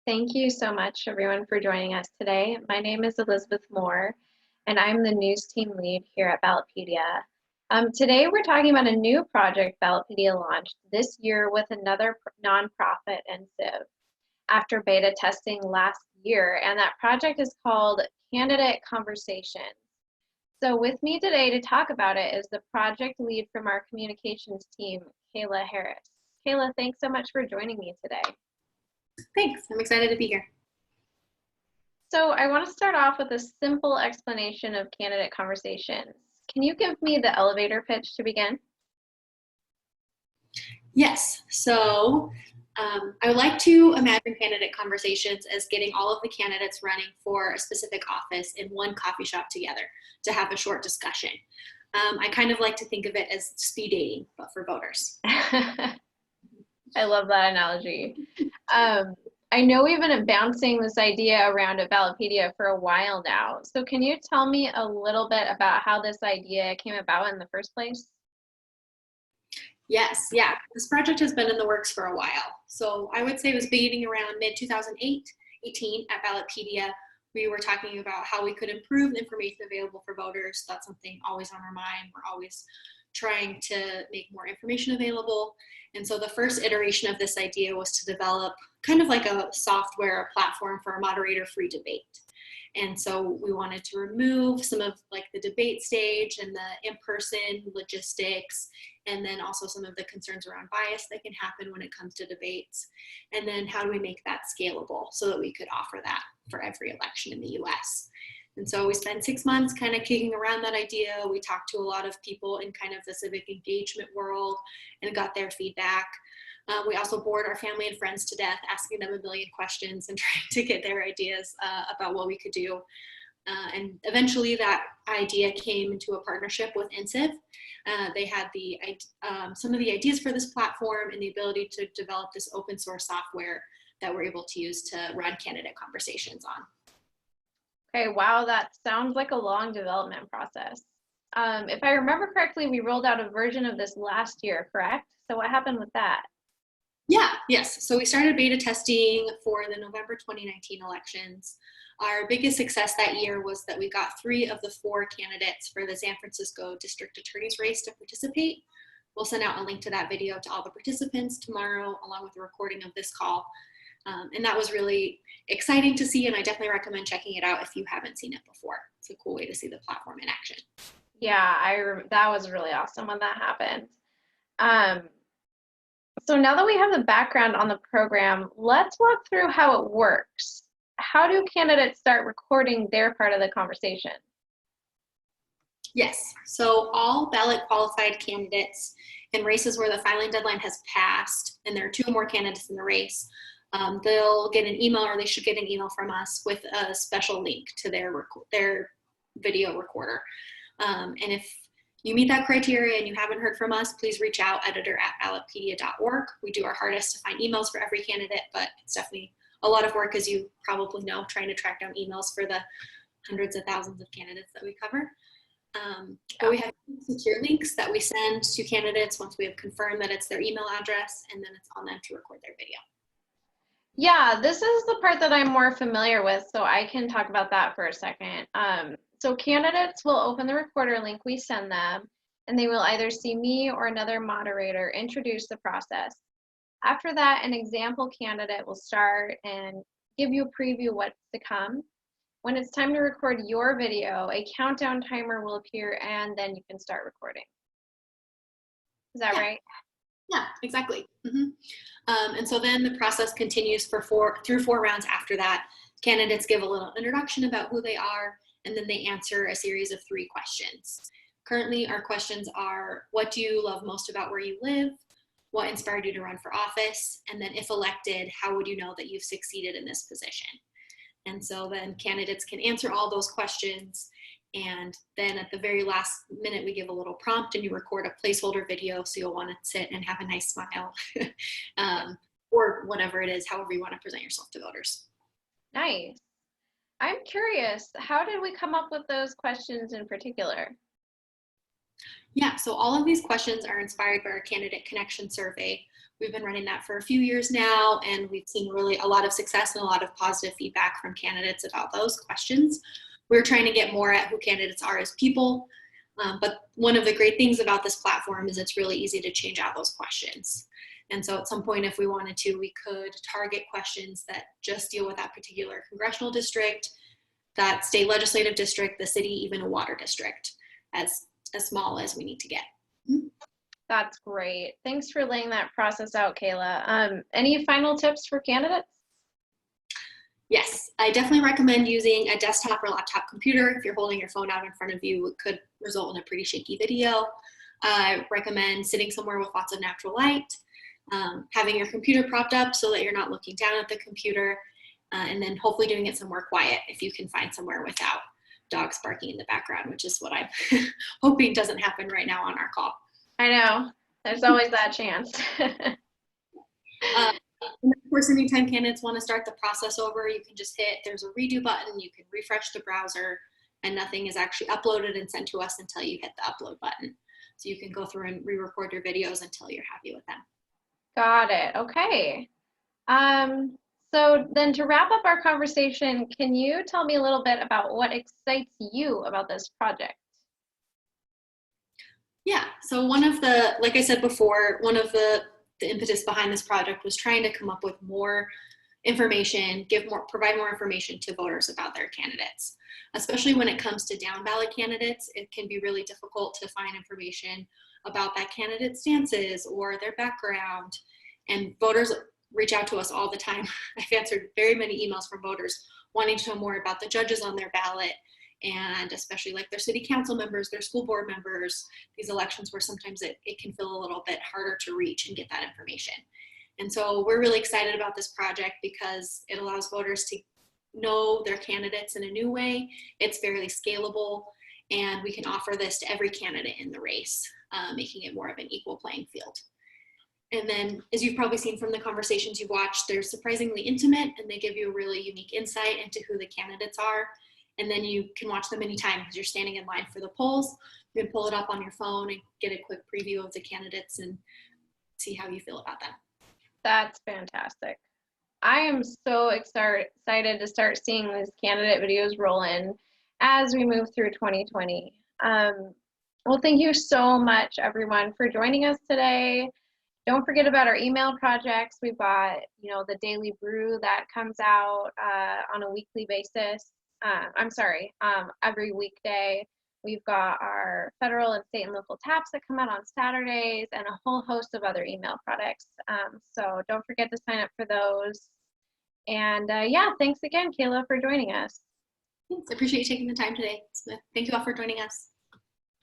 Thank you so much, everyone, for joining us today. My name is Elizabeth Moore, and I'm the news team lead here at Ballotpedia. Today, we're talking about a new project Ballotpedia launched this year with another nonprofit, EnCiv, after beta testing last year, and that project is called Candidate Conversations. So with me today to talk about it is the project lead from our communications team, Kayla Harris. Kayla, thanks so much for joining me today. Thanks, I'm excited to be here. So I want to start off with a simple explanation of candidate conversations. Can you give me the elevator pitch to begin? Yes, so I would like to imagine candidate conversations as getting all of the candidates running for a specific office in one coffee shop together to have a short discussion. I kind of like to think of it as speed dating, but for voters. I love that analogy. I know we've been bouncing this idea around at Ballotpedia for a while now. So can you tell me a little bit about how this idea came about in the first place? Yes, yeah, this project has been in the works for a while. So I would say it was beginning around mid-2018 at Ballotpedia. We were talking about how we could improve the information available for voters. That's something always on our mind. We're always trying to make more information available. And so the first iteration of this idea was to develop kind of like a software, a platform for a moderator-free debate. And so we wanted to remove some of like the debate stage and the in-person logistics, and then also some of the concerns around bias that can happen when it comes to debates. And then how do we make that scalable so that we could offer that for every election in the US? And so we spent 6 months kind of kicking around that idea. We talked to a lot of people in kind of the civic engagement world and got their feedback. We also bored our family and friends to death, asking them a million questions and trying to get their ideas about what we could do. And eventually that idea came into a partnership with EnCiv. They had some of the ideas for this platform and the ability to develop this open source software that we're able to use to run candidate conversations on. Okay, wow, that sounds like a long development process. If I remember correctly, we rolled out a version of this last year, correct? So what happened with that? Yeah, yes. So we started beta testing for the November 2019 elections. Our biggest success that year was that we got 3 of the 4 candidates for the San Francisco District Attorney's race to participate. We'll send out a link to that video to all the participants tomorrow, along with a recording of this call. And that was really exciting to see, and I definitely recommend checking it out if you haven't seen it before. It's a cool way to see the platform in action. Yeah, that was really awesome when that happened. So now that we have the background on the program, let's walk through how it works. How do candidates start recording their part of the conversation? Yes, so all ballot qualified candidates in races where the filing deadline has passed and there are 2 or more candidates in the race, they'll get an email, or they should get an email from us with a special link to their video recorder. And if you meet that criteria and you haven't heard from us, please reach out, editor@ballotpedia.org. We do our hardest to find emails for every candidate, but it's definitely a lot of work, as you probably know, trying to track down emails for the hundreds of thousands of candidates that we cover. But we have secure links that we send to candidates once we have confirmed that it's their email address, and then it's on them to record their video. Yeah, this is the part that I'm more familiar with, so I can talk about that for a second. So candidates will open the recorder link we send them, and they will either see me or another moderator introduce the process. After that, an example candidate will start and give you a preview of what's to come. When it's time to record your video, a countdown timer will appear, and then you can start recording. Is that right? Yeah, exactly. And so then the process continues through 4 rounds after that. Candidates give a little introduction about who they are, and then they answer a series of 3 questions. Currently, our questions are, what do you love most about where you live? What inspired you to run for office? And then if elected, how would you know that you've succeeded in this position? And so then candidates can answer all those questions. And then at the very last minute, we give a little prompt and you record a placeholder video. So you'll want to sit and have a nice smile or whatever it is, however you want to present yourself to voters. Nice. I'm curious, how did we come up with those questions in particular? Yeah, so all of these questions are inspired by our candidate connection survey, We've been running that for a few years now, and we've seen really a lot of success and a lot of positive feedback from candidates about those questions. We're trying to get more at who candidates are as people, but one of the great things about this platform is it's really easy to change out those questions. And so at some point, if we wanted to, we could target questions that just deal with that particular congressional district, that state legislative district, the city, even a water district, as small as we need to get. That's great. Thanks for laying that process out, Kayla. Any final tips for candidates? Yes, I definitely recommend using a desktop or laptop computer. If you're holding your phone out in front of you, it could result in a pretty shaky video. I recommend sitting somewhere with lots of natural light, having your computer propped up so that you're not looking down at the computer, and then hopefully doing it somewhere quiet if you can find somewhere without dogs barking in the background, which is what I'm hoping doesn't happen right now on our call. I know, there's always that chance. And of course, anytime candidates want to start the process over, you can just hit, there's a redo button, you can refresh the browser, and nothing is actually uploaded and sent to us until you hit the upload button. So you can go through and re-record your videos until you're happy with them. Got it. Okay. So then to wrap up our conversation, can you tell me a little bit about what excites you about this project? Yeah, so one of the, like I said before, one of the impetus behind this project was trying to come up with more information, provide more information to voters about their candidates. Especially when it comes to down ballot candidates, it can be really difficult to find information about that candidate's stances or their background. And voters reach out to us all the time. I've answered very many emails from voters wanting to know more about the judges on their ballot, and especially like their city council members, their school board members, these elections where sometimes it can feel a little bit harder to reach and get that information. And so we're really excited about this project because it allows voters to know their candidates in a new way. It's fairly scalable, and we can offer this to every candidate in the race, making it more of an equal playing field. And then, as you've probably seen from the conversations you've watched, they're surprisingly intimate, and they give you a really unique insight into who the candidates are. And then you can watch them anytime because you're standing in line for the polls. You can pull it up on your phone and get a quick preview of the candidates and see how you feel about them. That's fantastic. I am so excited to start seeing these candidate videos roll in as we move through 2020. Well, thank you so much, everyone, for joining us today. Don't forget about our email projects. We've got, the daily brew that comes out on a weekly basis. Every weekday. We've got our federal and state and local taps that come out on Saturdays, and a whole host of other email products. So don't forget to sign up for those. And thanks again, Kayla, for joining us. Thanks. I appreciate you taking the time today, Smith. Thank you all for joining us.